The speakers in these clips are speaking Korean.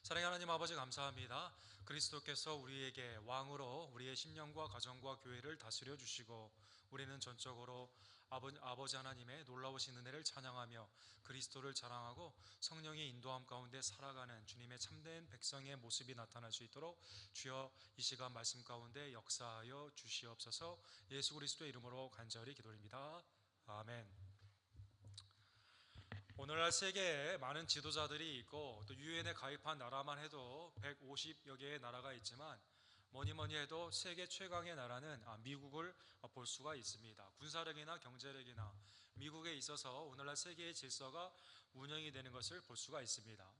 사랑의 하나님 아버지 감사합니다. 그리스도께서 우리에게 왕으로 우리의 심령과 가정과 교회를 다스려 주시고 우리는 전적으로 아버지 하나님의 놀라우신 은혜를 찬양하며 그리스도를 자랑하고 성령의 인도함 가운데 살아가는 주님의 참된 백성의 모습이 나타날 수 있도록 주여 이 시간 말씀 가운데 역사하여 주시옵소서. 예수 그리스도의 이름으로 간절히 기도드립니다. 아멘. 오늘날 세계에 많은 지도자들이 있고 또 유엔에 가입한 나라만 해도 150여 개의 나라가 있지만 뭐니 해도 세계 최강의 나라는 미국을 볼 수가 있습니다. 군사력이나 경제력이나 미국에 있어서 오늘날 세계의 질서가 운영이 되는 것을 볼 수가 있습니다.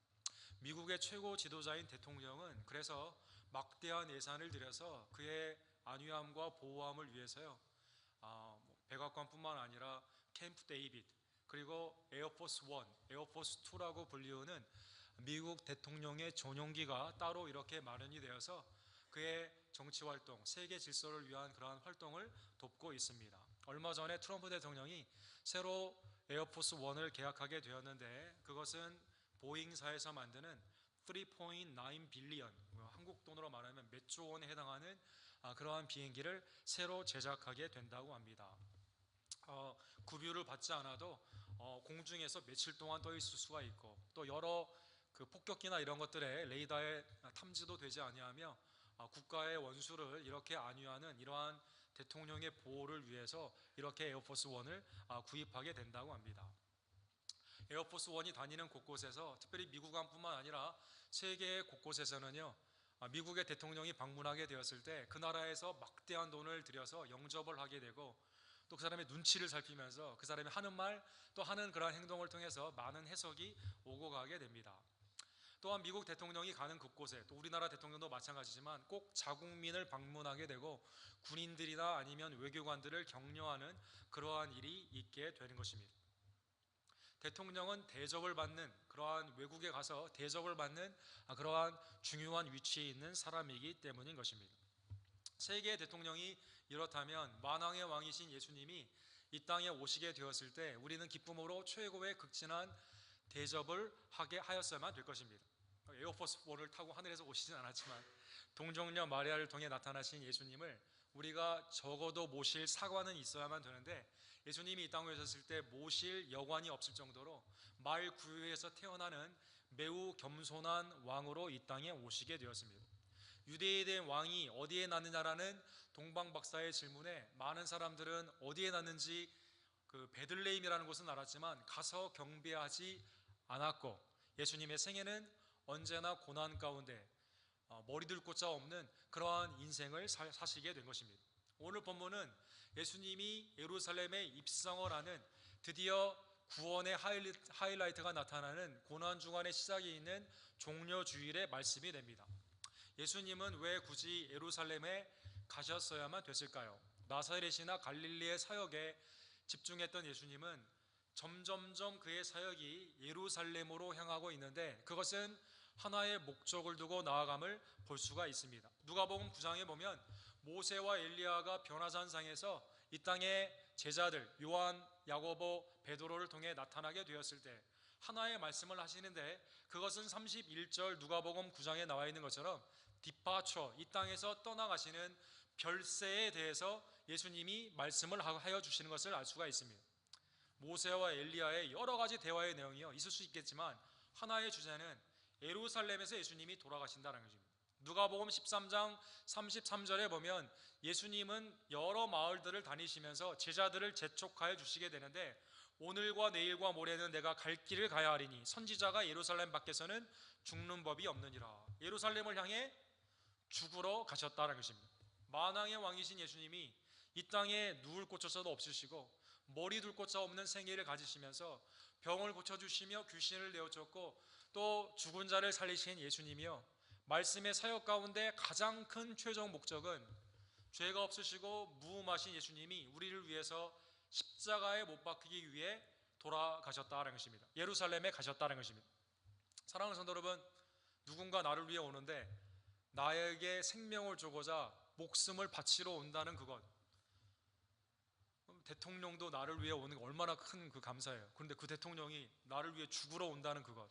미국의 최고 지도자인 대통령은 그래서 막대한 예산을 들여서 그의 안위함과 보호함을 위해서요, 백악관뿐만 아니라 캠프 데이비드 그리고 에어포스 1, 에어포스 2라고 불리우는 미국 대통령의 전용기가 따로 이렇게 마련이 되어서 그의 정치 활동, 세계 질서를 위한 그러한 활동을 돕고 있습니다. 얼마 전에 트럼프 대통령이 새로 에어포스 1을 계약하게 되었는데 그것은 보잉사에서 만드는 3.9 빌리언, 한국 돈으로 말하면 몇 조 원에 해당하는 그러한 비행기를 새로 제작하게 된다고 합니다. 급유를 받지 않아도 공중에서 며칠 동안 떠 있을 수가 있고 또 여러 그 폭격기나 이런 것들의 레이더에 탐지도 되지 아니하며 국가의 원수를 이렇게 안위하는 이러한 대통령의 보호를 위해서 이렇게 에어포스 1을 구입하게 된다고 합니다. 에어포스 1이 다니는 곳곳에서 특별히 미국뿐만 아니라 세계 곳곳에서는요, 미국의 대통령이 방문하게 되었을 때 그 나라에서 막대한 돈을 들여서 영접을 하게 되고 또 그 사람의 눈치를 살피면서 그 사람이 하는 말 또 하는 그러한 행동을 통해서 많은 해석이 오고 가게 됩니다. 또한 미국 대통령이 가는 곳곳에 또 우리나라 대통령도 마찬가지지만 꼭 자국민을 방문하게 되고 군인들이나 아니면 외교관들을 격려하는 그러한 일이 있게 되는 것입니다. 대통령은 대접을 받는 그러한 외국에 가서 대접을 받는 그러한 중요한 위치에 있는 사람이기 때문인 것입니다. 세계의 대통령이 이렇다면 만왕의 왕이신 예수님이 이 땅에 오시게 되었을 때 우리는 기쁨으로 최고의 극진한 대접을 하게 하였어야만 될 것입니다. 에어포스 1을 타고 하늘에서 오시진 않았지만 동정녀 마리아를 통해 나타나신 예수님을 우리가 적어도 모실 사관은 있어야만 되는데 예수님이 이 땅에 오셨을 때 모실 여관이 없을 정도로 말 구유에서 태어나는 매우 겸손한 왕으로 이 땅에 오시게 되었습니다. 유대에 대한 왕이 어디에 낳느냐라는 동방박사의 질문에 많은 사람들은 어디에 낳는지 그 베들레헴이라는 곳은 알았지만 가서 경배하지 않았고 예수님의 생애는 언제나 고난 가운데 머리 들 곳자 없는 그러한 인생을 사시게 된 것입니다. 오늘 본문은 예수님이 예루살렘에 입성을 하는 드디어 구원의 하이라이트가 나타나는 고난주간의 시작이 있는 종려주일의 말씀이 됩니다. 예수님은 왜 굳이 예루살렘에 가셨어야만 됐을까요? 나사렛이나 갈릴리의 사역에 집중했던 예수님은 점점점 그의 사역이 예루살렘으로 향하고 있는데 그것은 하나의 목적을 두고 나아감을 볼 수가 있습니다. 누가복음 9장에 보면 모세와 엘리야가 변화산상에서 이 땅의 제자들 요한, 야고보, 베드로를 통해 나타나게 되었을 때 하나의 말씀을 하시는데 그것은 31절 누가복음 9장에 나와 있는 것처럼 디파처, 이 땅에서 떠나가시는 별세에 대해서 예수님이 말씀을 하여 주시는 것을 알 수가 있습니다. 모세와 엘리야의 여러 가지 대화의 내용이요 있을 수 있겠지만 하나의 주제는 예루살렘에서 예수님이 돌아가신다는 것입니다. 누가복음 13장 33절에 보면 예수님은 여러 마을들을 다니시면서 제자들을 재촉하여 주시게 되는데 오늘과 내일과 모레는 내가 갈 길을 가야 하리니 선지자가 예루살렘 밖에서는 죽는 법이 없느니라. 예루살렘을 향해 죽으러 가셨다는 것입니다. 만왕의 왕이신 예수님이 이 땅에 누울 곳조차도 없으시고 머리 둘 곳자 없는 생애를 가지시면서 병을 고쳐주시며 귀신을 내어쫓고 또 죽은 자를 살리신 예수님이요, 말씀의 사역 가운데 가장 큰 최종 목적은 죄가 없으시고 무음하신 예수님이 우리를 위해서 십자가에 못 박히기 위해 돌아가셨다는 것입니다. 예루살렘에 가셨다는 것입니다. 사랑하는 성도 여러분, 누군가 나를 위해 오는데 나에게 생명을 주고자 목숨을 바치러 온다는 그것, 대통령도 나를 위해 오는 게 얼마나 큰 그 감사예요. 그런데 그 대통령이 나를 위해 죽으러 온다는 그것,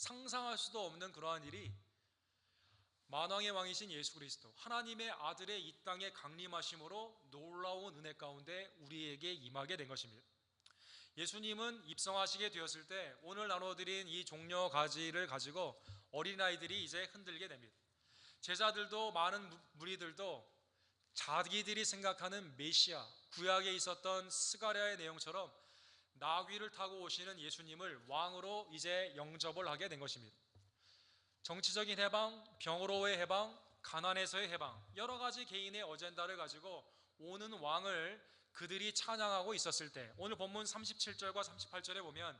상상할 수도 없는 그러한 일이 만왕의 왕이신 예수 그리스도 하나님의 아들의 이 땅에 강림하심으로 놀라운 은혜 가운데 우리에게 임하게 된 것입니다. 예수님은 입성하시게 되었을 때 오늘 나눠드린 이 종려 가지를 가지고 어린아이들이 이제 흔들게 됩니다. 제자들도 많은 무리들도 자기들이 생각하는 메시아, 구약에 있었던 스가랴의 내용처럼 나귀를 타고 오시는 예수님을 왕으로 이제 영접을 하게 된 것입니다. 정치적인 해방, 병으로의 해방, 가난에서의 해방, 여러 가지 개인의 어젠다를 가지고 오는 왕을 그들이 찬양하고 있었을 때, 오늘 본문 37절과 38절에 보면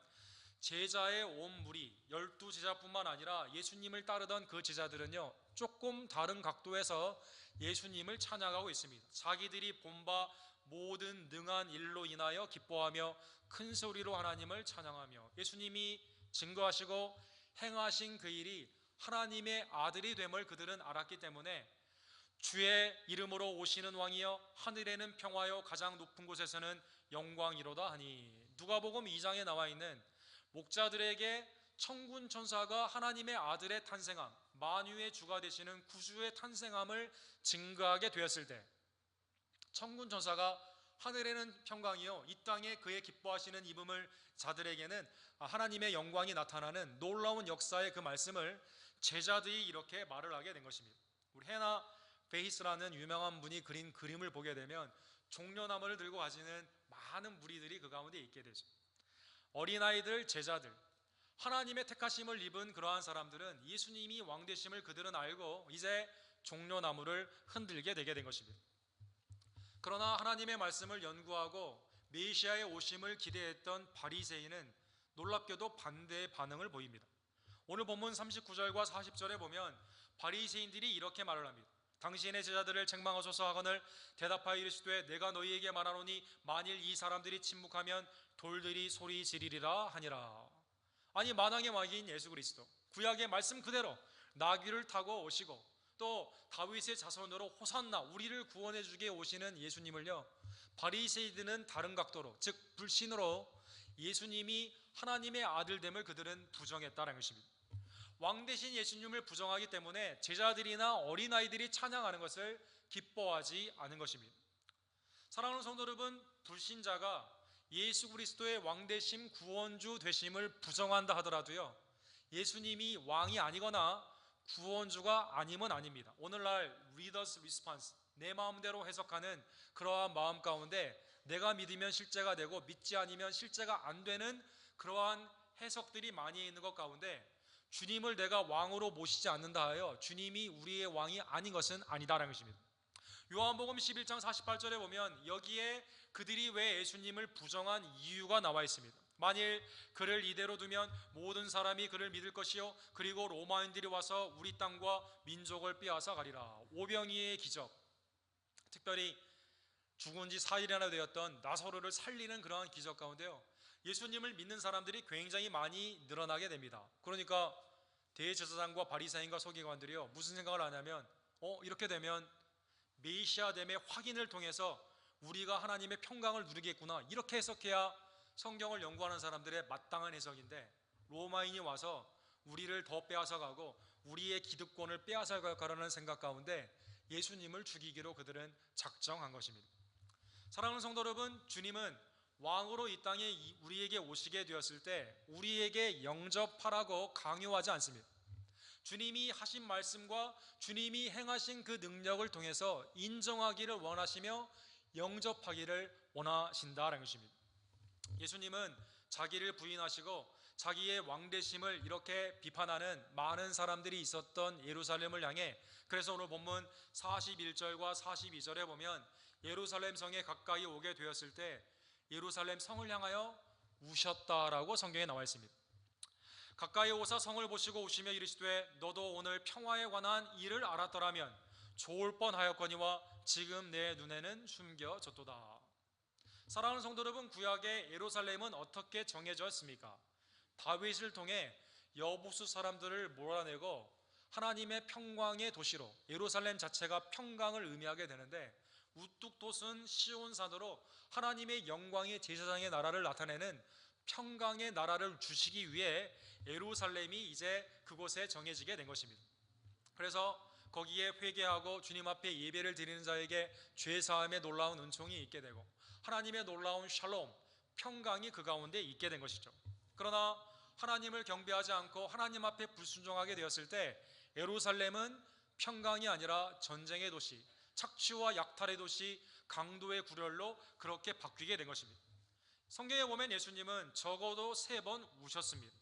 제자의 온 무리, 12제자뿐만 아니라 예수님을 따르던 그 제자들은요, 조금 다른 각도에서 예수님을 찬양하고 있습니다. 자기들이 본 바 모든 능한 일로 인하여 기뻐하며 큰 소리로 하나님을 찬양하며, 예수님이 증거하시고 행하신 그 일이 하나님의 아들이 됨을 그들은 알았기 때문에 주의 이름으로 오시는 왕이여 하늘에는 평화요 가장 높은 곳에서는 영광이로다 하니, 누가복음 2장에 나와 있는 목자들에게 천군 천사가 하나님의 아들의 탄생함, 만유의 주가 되시는 구주의 탄생함을 증거하게 되었을 때, 천군 천사가 하늘에는 평강이요 이 땅에 그의 기뻐하시는 이름을 자들에게는 하나님의 영광이 나타나는 놀라운 역사의 그 말씀을 제자들이 이렇게 말을 하게 된 것입니다. 우리 헤나 베이스라는 유명한 분이 그린 그림을 보게 되면 종려나무를 들고 가시는 많은 무리들이 그 가운데 있게 되죠. 어린아이들, 제자들, 하나님의 택하심을 입은 그러한 사람들은 예수님이 왕 되심을 그들은 알고 이제 종려나무를 흔들게 되게 된 것입니다. 그러나 하나님의 말씀을 연구하고 메시아의 오심을 기대했던 바리새인은 놀랍게도 반대의 반응을 보입니다. 오늘 본문 39절과 40절에 보면 바리새인들이 이렇게 말을 합니다. 당신의 제자들을 책망하소서 하거늘 대답하여 이르시되 내가 너희에게 말하노니 만일 이 사람들이 침묵하면 돌들이 소리 지르리라 하니라. 아니, 만왕의 왕인 예수 그리스도 구약의 말씀 그대로 나귀를 타고 오시고 또 다윗의 자손으로 호산나 우리를 구원해 주게 오시는 예수님을요, 바리새인들은 다른 각도로, 즉 불신으로 예수님이 하나님의 아들됨을 그들은 부정했다는 것입니다. 왕 대신 예수님을 부정하기 때문에 제자들이나 어린아이들이 찬양하는 것을 기뻐하지 않은 것입니다. 사랑하는 성도 여러분, 불신자가 예수 그리스도의 왕 되심 구원주 되심을 부정한다 하더라도요, 예수님이 왕이 아니거나 구원주가 아님은 아닙니다. 오늘날 reader's response, 내 마음대로 해석하는 그러한 마음 가운데 내가 믿으면 실제가 되고 믿지 않으면 실제가 안 되는 그러한 해석들이 많이 있는 것 가운데 주님을 내가 왕으로 모시지 않는다 하여 주님이 우리의 왕이 아닌 것은 아니다라는 것입니다. 요한복음 11장 48절에 보면 여기에 그들이 왜 예수님을 부정한 이유가 나와 있습니다. 만일 그를 이대로 두면 모든 사람이 그를 믿을 것이요 그리고 로마인들이 와서 우리 땅과 민족을 빼앗아 가리라. 오병이의 기적, 특별히 죽은 지 4일이나 되었던 나사로를 살리는 그러한 기적 가운데요, 예수님을 믿는 사람들이 굉장히 많이 늘어나게 됩니다. 그러니까 대제사장과 바리새인과 서기관들이요 무슨 생각을 하냐면 이렇게 되면 메시아됨의 확인을 통해서 우리가 하나님의 평강을 누리겠구나, 이렇게 해석해야 성경을 연구하는 사람들의 마땅한 해석인데, 로마인이 와서 우리를 더 빼앗아가고 우리의 기득권을 빼앗아가려는 생각 가운데 예수님을 죽이기로 그들은 작정한 것입니다. 사랑하는 성도 여러분, 주님은 왕으로 이 땅에 우리에게 오시게 되었을 때 우리에게 영접하라고 강요하지 않습니다. 주님이 하신 말씀과 주님이 행하신 그 능력을 통해서 인정하기를 원하시며 영접하기를 원하신다라는 것입니다. 예수님은 자기를 부인하시고 자기의 왕되심을 이렇게 비판하는 많은 사람들이 있었던 예루살렘을 향해, 그래서 오늘 본문 41절과 42절에 보면 예루살렘 성에 가까이 오게 되었을 때 예루살렘 성을 향하여 우셨다라고 성경에 나와 있습니다. 가까이 오사 성을 보시고 우시며 이르시되 너도 오늘 평화에 관한 일을 알았더라면 좋을 뻔하였거니와 지금 내 눈에는 숨겨졌도다. 사랑하는 성도 여러분, 구약의 예루살렘은 어떻게 정해졌습니까? 다윗을 통해 여부수 사람들을 몰아내고 하나님의 평강의 도시로, 예루살렘 자체가 평강을 의미하게 되는데 우뚝 솟은 시온산으로 하나님의 영광의 제사장의 나라를 나타내는 평강의 나라를 주시기 위해 예루살렘이 이제 그곳에 정해지게 된 것입니다. 그래서 거기에 회개하고 주님 앞에 예배를 드리는 자에게 죄사함의 놀라운 은총이 있게 되고 하나님의 놀라운 샬롬, 평강이 그 가운데 있게 된 것이죠. 그러나 하나님을 경배하지 않고 하나님 앞에 불순종하게 되었을 때 예루살렘은 평강이 아니라 전쟁의 도시, 착취와 약탈의 도시, 강도의 구렬로 그렇게 바뀌게 된 것입니다. 성경에 보면 예수님은 적어도 3번 우셨습니다.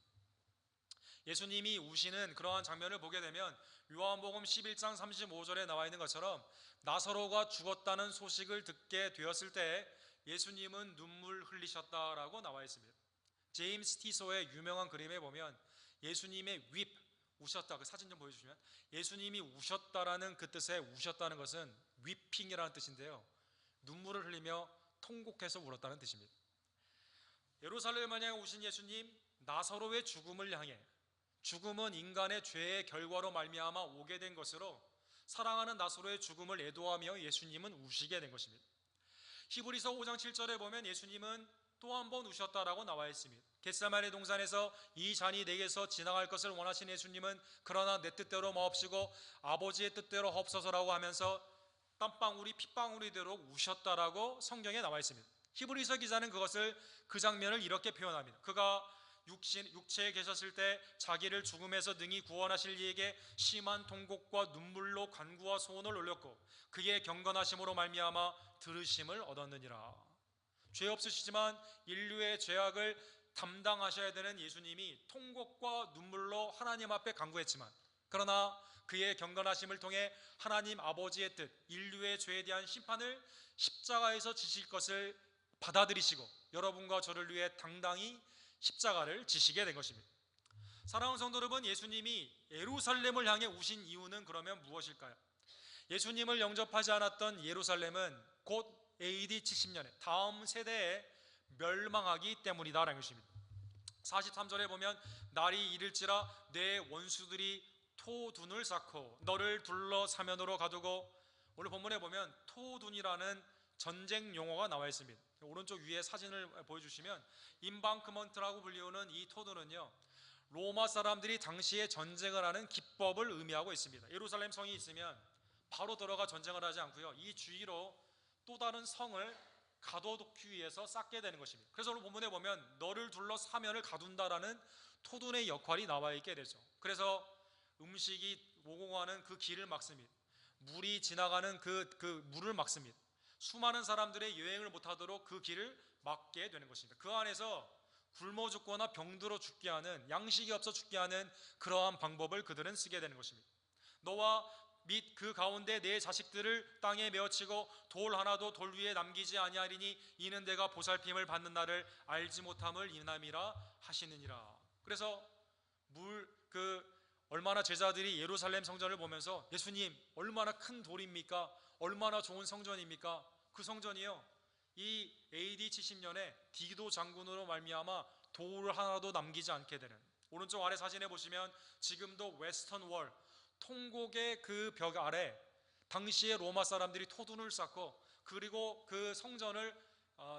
예수님이 우시는 그러한 장면을 보게 되면 요한복음 11장 35절에 나와 있는 것처럼 나사로가 죽었다는 소식을 듣게 되었을 때 예수님은 눈물 흘리셨다라고 나와 있습니다. 제임스 티소의 유명한 그림에 보면 예수님의 윗, 우셨다, 그 사진 좀 보여주시면, 예수님이 우셨다라는 그 뜻의 우셨다는 것은 위핑이라는 뜻인데요, 눈물을 흘리며 통곡해서 울었다는 뜻입니다. 예루살렘을 향해 오신 예수님, 나사로의 죽음을 향해, 죽음은 인간의 죄의 결과로 말미암아 오게 된 것으로 사랑하는 나사로의 죽음을 애도하며 예수님은 우시게 된 것입니다. 히브리서 5장 7절에 보면 예수님은 또 한 번 우셨다라고 나와 있습니다. 겟세마네 동산에서 이 잔이 내게서 지나갈 것을 원하신 예수님은 그러나 내 뜻대로 마옵시고 아버지의 뜻대로 하옵소서라고 하면서 땀방울이 핏방울이 되도록 우셨다라고 성경에 나와 있습니다. 히브리서 기자는 그 장면을 이렇게 표현합니다. 그가 육체에 계셨을 때 자기를 죽음에서 능히 구원하실 이에게 심한 통곡과 눈물로 간구와 소원을 올렸고 그의 경건하심으로 말미암아 들으심을 얻었느니라. 죄 없으시지만 인류의 죄악을 담당하셔야 되는 예수님이 통곡과 눈물로 하나님 앞에 간구했지만, 그러나 그의 경건하심을 통해 하나님 아버지의 뜻, 인류의 죄에 대한 심판을 십자가에서 지실 것을 받아들이시고 여러분과 저를 위해 당당히 십자가를 지시게 된 것입니다. 사랑하는 성도 여러분, 예수님이 예루살렘을 향해 우신 이유는 그러면 무엇일까요? 예수님을 영접하지 않았던 예루살렘은 곧 AD 70년에 다음 세대에 멸망하기 때문이다라는 것입니다. 43절에 보면 날이 이를지라 내 원수들이 토둔을 쌓고 너를 둘러 사면으로 가두고, 오늘 본문에 보면 토둔이라는 전쟁 용어가 나와 있습니다. 오른쪽 위에 사진을 보여주시면 임방크먼트라고 불리우는 이 토둔은요, 로마 사람들이 당시에 전쟁을 하는 기법을 의미하고 있습니다. 예루살렘 성이 있으면 바로 들어가 전쟁을 하지 않고요, 이 주위로 또 다른 성을 가둬두기 위해서 쌓게 되는 것입니다. 그래서 오늘 본문에 보면 너를 둘러 사면을 가둔다라는 토둔의 역할이 나와 있게 되죠. 그래서 음식이 오공하는 그 길을 막습니다. 물이 지나가는 그 물을 막습니다. 수많은 사람들의 여행을 못하도록 그 길을 막게 되는 것입니다. 그 안에서 굶어 죽거나 병들어 죽게 하는, 양식이 없어 죽게 하는 그러한 방법을 그들은 쓰게 되는 것입니다. 너와 및 그 가운데 내 자식들을 땅에 메어치고 돌 하나도 돌 위에 남기지 아니하리니 이는 내가 보살핌을 받는 날을 알지 못함을 인함이라 하시느니라. 그래서 얼마나 제자들이 예루살렘 성전을 보면서 예수님 얼마나 큰 돌입니까? 얼마나 좋은 성전입니까? 그 성전이요, 이 AD 70년에 디도 장군으로 말미암아 돌 하나도 남기지 않게 되는, 오른쪽 아래 사진에 보시면 지금도 웨스턴 월, 통곡의 그 벽 아래 당시에 로마 사람들이 토둔을 쌓고 그리고 그 성전을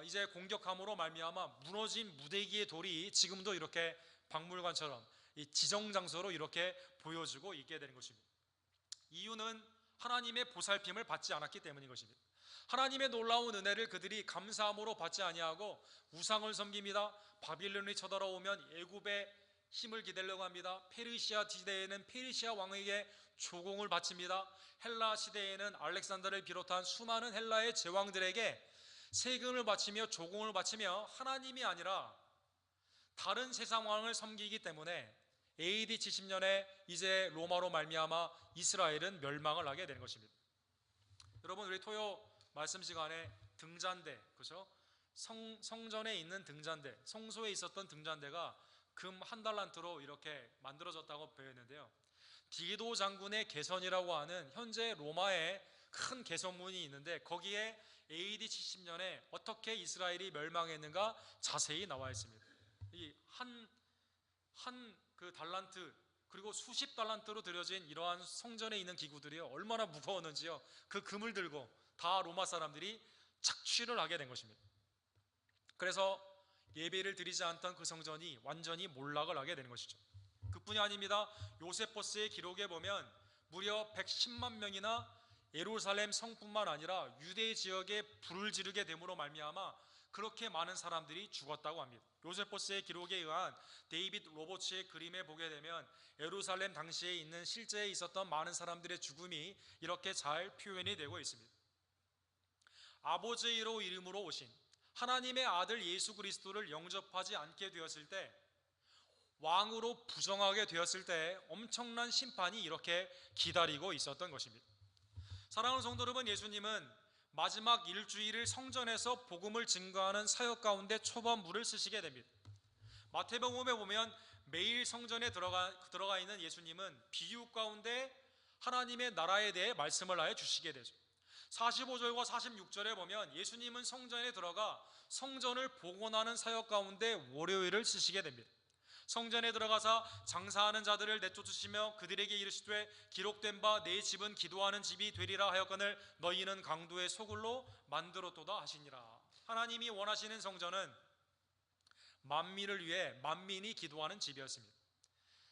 이제 공격함으로 말미암아 무너진 무대기의 돌이 지금도 이렇게 박물관처럼 이 지정 장소로 이렇게 보여주고 있게 되는 것입니다. 이유는 하나님의 보살핌을 받지 않았기 때문인 것입니다. 하나님의 놀라운 은혜를 그들이 감사함으로 받지 아니하고 우상을 섬깁니다. 바빌론이 쳐들어오면 애굽의 힘을 기대려고 합니다. 페르시아 시대에는 페르시아 왕에게 조공을 바칩니다. 헬라 시대에는 알렉산더를 비롯한 수많은 헬라의 제왕들에게 세금을 바치며 조공을 바치며 하나님이 아니라 다른 세상 왕을 섬기기 때문에 AD 70년에 이제 로마로 말미암아 이스라엘은 멸망을 하게 되는 것입니다. 여러분, 우리 토요 말씀 시간에 등잔대, 그렇죠? 성전에 있는 등잔대, 성소에 있었던 등잔대가 금 1달란트로 이렇게 만들어졌다고 배웠는데요, 디도 장군의 개선이라고 하는 현재 로마의 큰 개선문이 있는데 거기에 AD 70년에 어떻게 이스라엘이 멸망했는가 자세히 나와 있습니다. 이 그 달란트 그리고 수십 달란트로 들여진 이러한 성전에 있는 기구들이 얼마나 무거웠는지요, 그 금을 들고 다 로마 사람들이 착취를 하게 된 것입니다. 그래서 예배를 드리지 않던 그 성전이 완전히 몰락을 하게 되는 것이죠. 그뿐이 아닙니다. 요세포스의 기록에 보면 무려 110만 명이나 예루살렘 성뿐만 아니라 유대 지역에 불을 지르게 됨으로 말미암아 그렇게 많은 사람들이 죽었다고 합니다. 요세포스의 기록에 의한 데이빗 로버츠의 그림에 보게 되면 예루살렘 당시에 있는 실제에 있었던 많은 사람들의 죽음이 이렇게 잘 표현이 되고 있습니다. 아버지로 이름으로 오신 하나님의 아들 예수 그리스도를 영접하지 않게 되었을 때, 왕으로 부정하게 되었을 때 엄청난 심판이 이렇게 기다리고 있었던 것입니다. 사랑하는 성도 여러분, 예수님은 마지막 일주일을 성전에서 복음을 증거하는 사역 가운데 초반부를 쓰시게 됩니다. 마태복음에 보면 매일 성전에 들어가 있는 예수님은 비유 가운데 하나님의 나라에 대해 말씀을 하여 주시게 되죠. 45절과 46절에 보면 예수님은 성전에 들어가 성전을 복원하는 사역 가운데 월요일을 쓰시게 됩니다. 성전에 들어가서 장사하는 자들을 내쫓으시며 그들에게 이르시되 기록된 바 내 집은 기도하는 집이 되리라 하였거늘 너희는 강도의 소굴로 만들었도다 하시니라. 하나님이 원하시는 성전은 만민을 위해 만민이 기도하는 집이었습니다.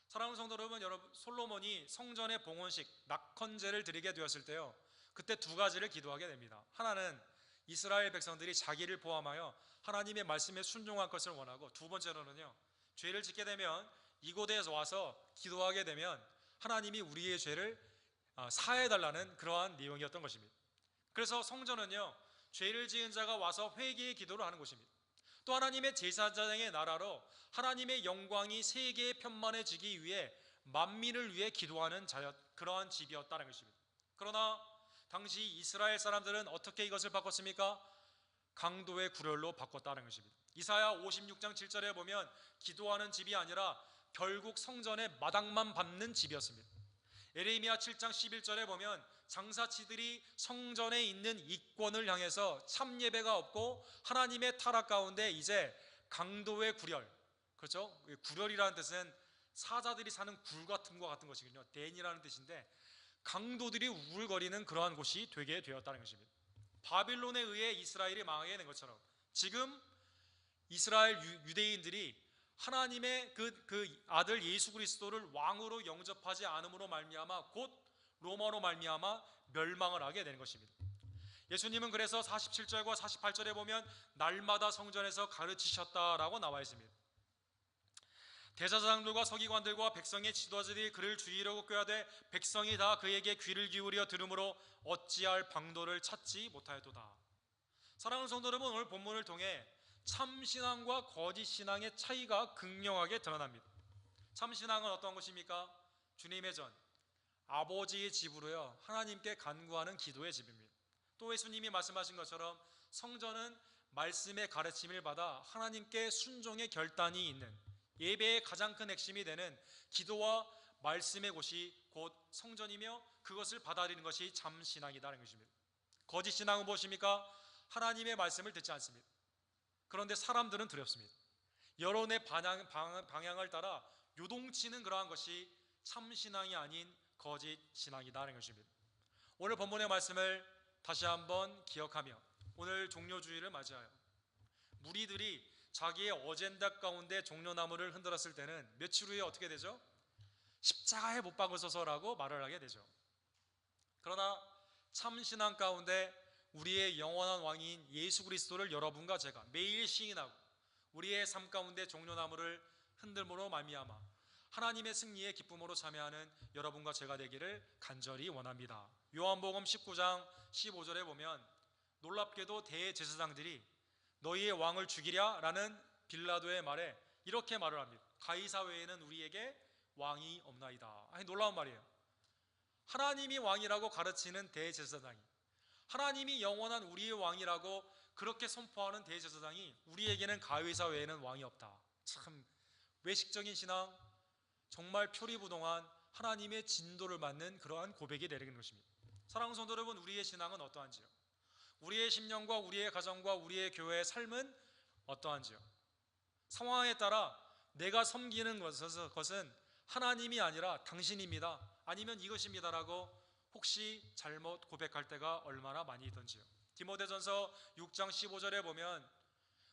사랑하는 성도 여러분, 솔로몬이 성전의 봉헌식 낙헌제를 드리게 되었을 때요, 그때 두 가지를 기도하게 됩니다. 하나는 이스라엘 백성들이 자기를 포함하여 하나님의 말씀에 순종할 것을 원하고, 두 번째로는요, 죄를 짓게 되면 이곳에 와서 기도하게 되면 하나님이 우리의 죄를 사해달라는 그러한 내용이었던 것입니다. 그래서 성전은요, 죄를 지은 자가 와서 회개의 기도를 하는 곳입니다. 또 하나님의 제사장의 나라로 하나님의 영광이 세계에 편만해지기 위해 만민을 위해 기도하는 그러한 집이었다는 것입니다. 그러나 당시 이스라엘 사람들은 어떻게 이것을 바꿨습니까? 강도의 구렬로 바꿨다는 것입니다. 이사야 56장 7절에 보면 기도하는 집이 아니라 결국 성전의 마당만 밟는 집이었습니다. 에레미야 7장 11절에 보면 장사치들이 성전에 있는 이권을 향해서 참 예배가 없고 하나님의 타락 가운데 이제 강도의 구렬, 그렇죠? 구렬이라는 뜻은 사자들이 사는 굴 같은 것 같은 것이거든요. 댄이라는 뜻인데 강도들이 우글거리는 그러한 곳이 되게 되었다는 것입니다. 바빌론에 의해 이스라엘이 망하게 된 것처럼 지금 이스라엘 유대인들이 하나님의 그 아들 예수 그리스도를 왕으로 영접하지 않음으로 말미암아 곧 로마로 말미암아 멸망을 하게 되는 것입니다. 예수님은 그래서 47절과 48절에 보면 날마다 성전에서 가르치셨다라고 나와 있습니다. 대제사장들과 서기관들과 백성의 지도자들이 그를 죽이려고 꾀하되 백성이 다 그에게 귀를 기울여 들으므로 어찌할 방도를 찾지 못하였도다. 사랑하는 성도 여러분, 오늘 본문을 통해 참신앙과 거짓신앙의 차이가 극명하게 드러납니다. 참신앙은 어떤 것입니까? 주님의 전, 아버지의 집으로요, 하나님께 간구하는 기도의 집입니다. 또 예수님이 말씀하신 것처럼 성전은 말씀의 가르침을 받아 하나님께 순종의 결단이 있는, 예배의 가장 큰 핵심이 되는 기도와 말씀의 곳이 곧 성전이며 그것을 받아들이는 것이 참신앙이라는 것입니다. 거짓신앙은 무엇입니까? 하나님의 말씀을 듣지 않습니다. 그런데 사람들은 두렵습니다. 여론의 방향을 따라 요동치는 그러한 것이 참신앙이 아닌 거짓신앙이라는 것입니다. 오늘 본문의 말씀을 다시 한번 기억하며 오늘 종려주의를 맞이하여 무리들이 자기의 어젠다 가운데 종려나무를 흔들었을 때는 며칠 후에 어떻게 되죠? 십자가에 못 박으소서라고 말을 하게 되죠. 그러나 참신앙 가운데 우리의 영원한 왕인 예수 그리스도를 여러분과 제가 매일 시인하고 우리의 삶 가운데 종려나무를 흔들므로 말미암아 하나님의 승리의 기쁨으로 참여하는 여러분과 제가 되기를 간절히 원합니다. 요한복음 19장 15절에 보면 놀랍게도 대제사장들이 너희의 왕을 죽이랴 라는 빌라도의 말에 이렇게 말을 합니다. 가이사 외에는 우리에게 왕이 없나이다. 아니, 놀라운 말이에요. 하나님이 왕이라고 가르치는 대제사장이, 하나님이 영원한 우리의 왕이라고 그렇게 선포하는 대제사장이 우리에게는 가이사 외에는 왕이 없다. 참 외식적인 신앙, 정말 표리부동한 하나님의 진도를 받는 그러한 고백이 내리는 것입니다. 사랑하는 성도 여러분, 우리의 신앙은 어떠한지요? 우리의 심령과 우리의 가정과 우리의 교회의 삶은 어떠한지요? 상황에 따라 내가 섬기는 것은 하나님이 아니라 당신입니다, 아니면 이것입니다라고 혹시 잘못 고백할 때가 얼마나 많이 있던지요. 디모데전서 6장 15절에 보면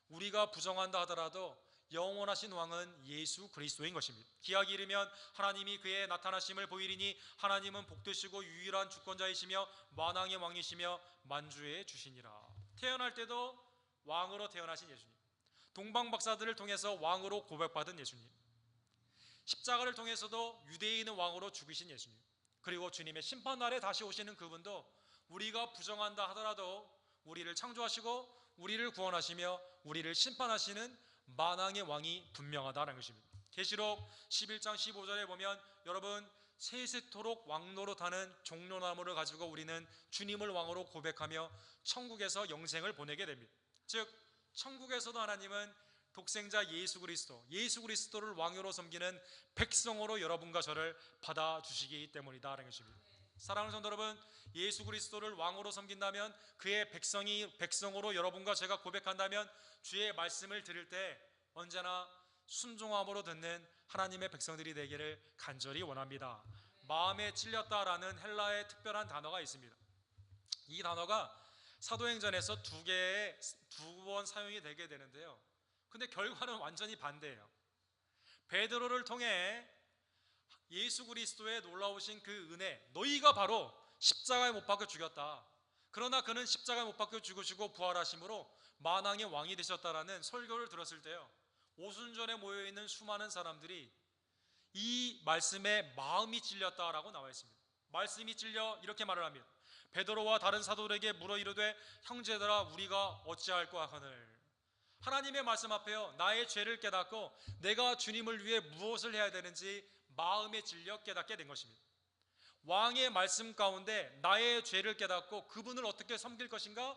우리가 부정한다 하더라도 영원하신 왕은 예수 그리스도인 것입니다. 기약이 이르면 하나님이 그의 나타나심을 보이리니 하나님은 복되시고 유일한 주권자이시며 만왕의 왕이시며 만주의 주시니라. 태어날 때도 왕으로 태어나신 예수님, 동방 박사들을 통해서 왕으로 고백받은 예수님, 십자가를 통해서도 유대인의 왕으로 죽으신 예수님, 그리고 주님의 심판날에 다시 오시는 그분도 우리가 부정한다 하더라도 우리를 창조하시고 우리를 구원하시며 우리를 심판하시는 만왕의 왕이 분명하다는 것입니다. 계시록 11장 15절에 보면 여러분 세세토록 왕노릇하는 종려나무를 가지고 우리는 주님을 왕으로 고백하며 천국에서 영생을 보내게 됩니다. 즉 천국에서도 하나님은 독생자 예수 그리스도를 왕으로 섬기는 백성으로 여러분과 저를 받아주시기 때문이다라는 것입니다. 사랑하는 성도 여러분, 예수 그리스도를 왕으로 섬긴다면, 그의 백성으로 여러분과 제가 고백한다면 주의 말씀을 들을 때 언제나 순종함으로 듣는 하나님의 백성들이 되기를 간절히 원합니다. 마음에 찔렸다라는 헬라의 특별한 단어가 있습니다. 이 단어가 사도행전에서 두 번 사용이 되게 되는데요, 근데 결과는 완전히 반대예요. 베드로를 통해 예수 그리스도의 놀라우신 그 은혜, 너희가 바로 십자가에 못 박혀 죽였다, 그러나 그는 십자가에 못 박혀 죽으시고 부활하심으로 만왕의 왕이 되셨다라는 설교를 들었을 때요, 오순절에 모여있는 수많은 사람들이 이 말씀에 마음이 찔렸다라고 나와 있습니다. 말씀이 찔려 이렇게 말을 합니다. 베드로와 다른 사도들에게 물어 이르되 형제들아 우리가 어찌할까 하거늘. 하나님의 말씀 앞에요, 나의 죄를 깨닫고 내가 주님을 위해 무엇을 해야 되는지 마음에 찔려 깨닫게 된 것입니다. 왕의 말씀 가운데 나의 죄를 깨닫고 그분을 어떻게 섬길 것인가,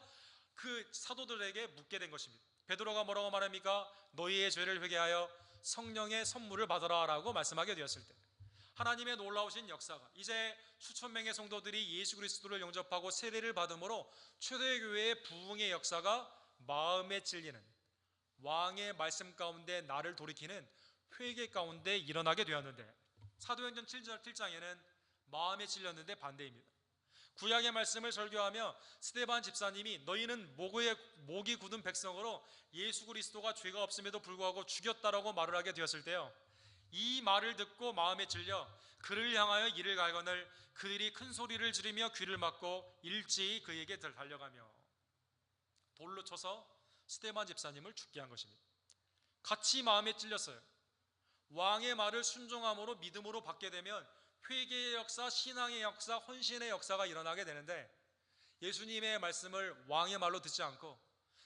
그 사도들에게 묻게 된 것입니다. 베드로가 뭐라고 말합니까? 너희의 죄를 회개하여 성령의 선물을 받아라 라고 말씀하게 되었을 때 하나님의 놀라우신 역사가, 이제 수천 명의 성도들이 예수 그리스도를 영접하고 세례를 받음으로 초대교회의 부흥의 역사가 마음에 찔리는, 왕의 말씀 가운데 나를 돌이키는 회개 가운데 일어나게 되었는데, 사도행전 7장에는 마음에 찔렸는데 반대입니다. 구약의 말씀을 설교하며 스데반 집사님이 너희는 목이 굳은 백성으로 예수 그리스도가 죄가 없음에도 불구하고 죽였다라고 말을 하게 되었을 때요, 이 말을 듣고 마음에 찔려 그를 향하여 이를 갈거늘 그들이 큰 소리를 지르며 귀를 막고 일제히 그에게 달려가며 돌로 쳐서 스데반 집사님을 죽게 한 것입니다. 같이 마음에 찔렸어요. 왕의 말을 순종함으로 믿음으로 받게 되면 회개의 역사, 신앙의 역사, 헌신의 역사가 일어나게 되는데, 예수님의 말씀을 왕의 말로 듣지 않고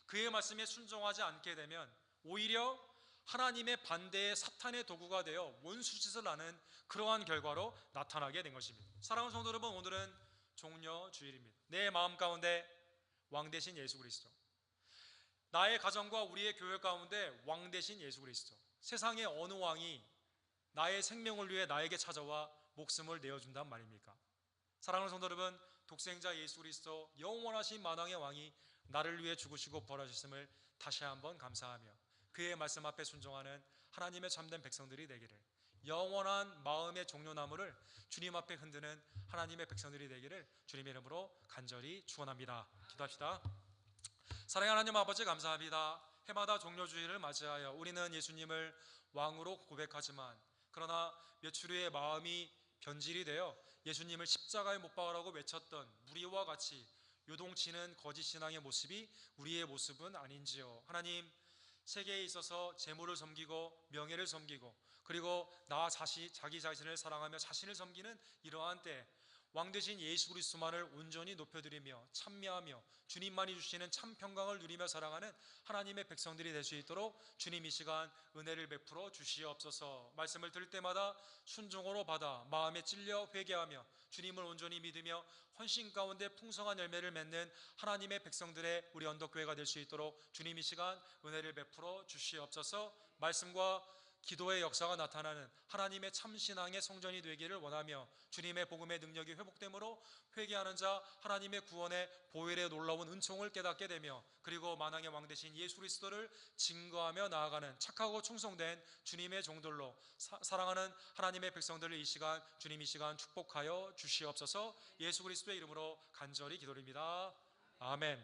그의 말씀에 순종하지 않게 되면 오히려 하나님의 반대의 사탄의 도구가 되어 원수짓을 하는 그러한 결과로 나타나게 된 것입니다. 사랑하는 성도 여러분, 오늘은 종려주일입니다. 내 마음 가운데 왕 대신 예수 그리스도, 나의 가정과 우리의 교회 가운데 왕 대신 예수 그리스도, 세상의 어느 왕이 나의 생명을 위해 나에게 찾아와 목숨을 내어준단 말입니까? 사랑하는 성도 여러분, 독생자 예수 그리스도 영원하신 만왕의 왕이 나를 위해 죽으시고 부활하셨음을 다시 한번 감사하며 그의 말씀 앞에 순종하는 하나님의 참된 백성들이 되기를, 영원한 마음의 종려나무를 주님 앞에 흔드는 하나님의 백성들이 되기를 주님의 이름으로 간절히 축원합니다. 기도합시다. 사랑하는 하나님 아버지, 감사합니다. 해마다 종려주일을 맞이하여 우리는 예수님을 왕으로 고백하지만, 그러나 며칠 후에 마음이 변질이 되어 예수님을 십자가에 못 박으라고 외쳤던 무리와 같이 요동치는 거짓 신앙의 모습이 우리의 모습은 아닌지요. 하나님, 세계에 있어서 재물을 섬기고 명예를 섬기고 그리고 자기 자신을 사랑하며 자신을 섬기는 이러한 때 왕 되신 예수 그리스도만을 온전히 높여드리며 찬미하며 주님만이 주시는 참 평강을 누리며 살아가는 하나님의 백성들이 될 수 있도록 주님 이 시간 은혜를 베풀어 주시옵소서. 말씀을 들을 때마다 순종으로 받아 마음에 찔려 회개하며 주님을 온전히 믿으며 헌신 가운데 풍성한 열매를 맺는 하나님의 백성들의 우리 언덕교회가 될 수 있도록 주님 이 시간 은혜를 베풀어 주시옵소서. 말씀과 기도의 역사가 나타나는 하나님의 참신앙의 성전이 되기를 원하며 주님의 복음의 능력이 회복됨으로 회개하는 자 하나님의 구원의 보혈의 놀라운 은총을 깨닫게 되며, 그리고 만왕의 왕 되신 예수 그리스도를 증거하며 나아가는 착하고 충성된 주님의 종들로 사랑하는 하나님의 백성들을 이 시간 주님 이 시간 축복하여 주시옵소서. 예수 그리스도의 이름으로 간절히 기도드립니다. 아멘.